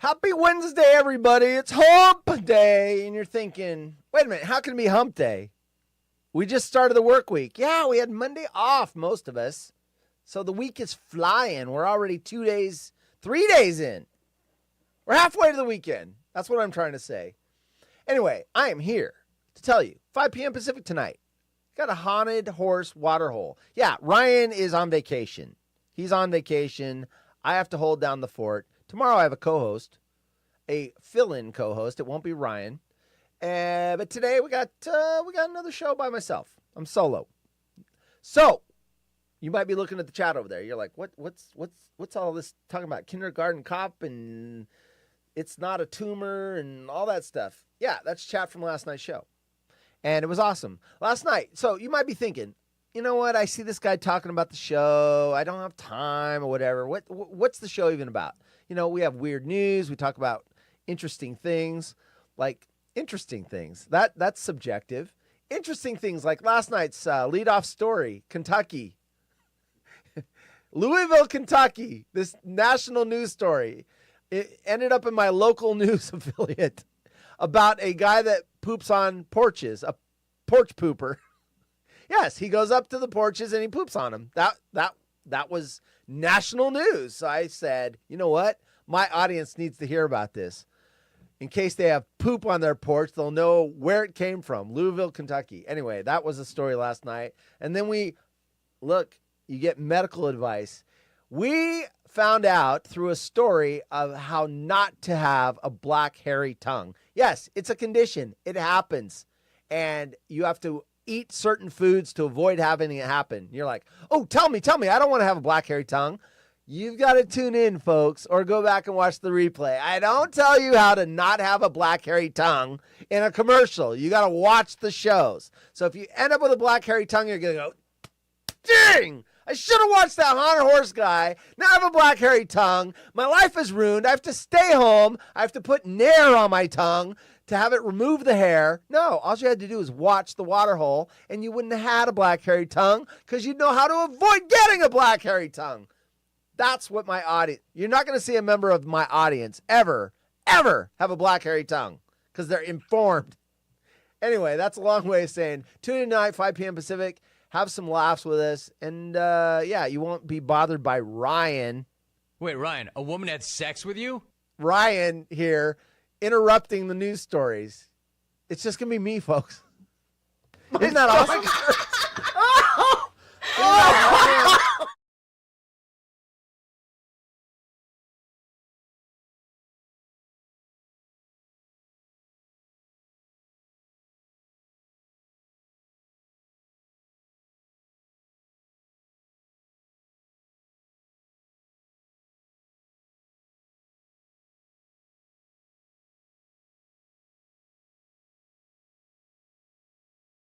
Happy Wednesday, everybody. It's hump day. And you're thinking, wait a minute, how can it be hump day? We just started the work week. Yeah, we had Monday off, most of us. So the week is flying. We're already 3 days in. We're halfway to the weekend. That's what I'm trying to say. Anyway, I am here to tell you, 5 p.m. Pacific tonight, got a haunted horse water hole. Yeah, Ryan is on vacation. He's on vacation. I have to hold down the fort. Tomorrow I have a co-host, a fill-in co-host. It won't be Ryan. But today we got another show by myself. I'm solo. So you might be looking at the chat over there. You're like, what's all this talking about? Kindergarten cop and it's not a tumor and all that stuff. Yeah, that's chat from last night's show. And it was awesome. Last night. So you might be thinking, you know what? I see this guy talking about the show. I don't have time or whatever. What's the show even about? You know, we have weird news. We talk about interesting things, like interesting things. That's subjective. Interesting things like last night's leadoff story, Kentucky. Louisville, Kentucky, this national news story. It ended up in my local news affiliate about a guy that poops on porches, a porch pooper. Yes, he goes up to the porches and he poops on them. That was national news. So I said, you know what? My audience needs to hear about this. In case they have poop on their porch, they'll know where it came from. Louisville, Kentucky. Anyway, that was the story last night. And then you get medical advice. We found out through a story of how not to have a black hairy tongue. Yes, it's a condition. It happens. And you have to eat certain foods to avoid having it happen. You're like, oh, tell me. I don't want to have a black hairy tongue. You've got to tune in, folks, or go back and watch the replay. I don't tell you how to not have a black hairy tongue in a commercial. You got to watch the shows. So if you end up with a black hairy tongue, you're going to go, dang, I should have watched that haunted horse guy. Now I have a black hairy tongue. My life is ruined. I have to stay home. I have to put Nair on my tongue to have it remove the hair. No, all you had to do is watch the water hole and you wouldn't have had a black hairy tongue because you'd know how to avoid getting a black hairy tongue. That's what my audience, you're not going to see a member of my audience ever have a black hairy tongue because they're informed. Anyway, that's a long way of saying tune in tonight, 5 p.m. Pacific. Have some laughs with us. And you won't be bothered by Ryan. Wait, Ryan, a woman had sex with you? Ryan here interrupting the news stories. It's just going to be me, folks. Isn't that awesome?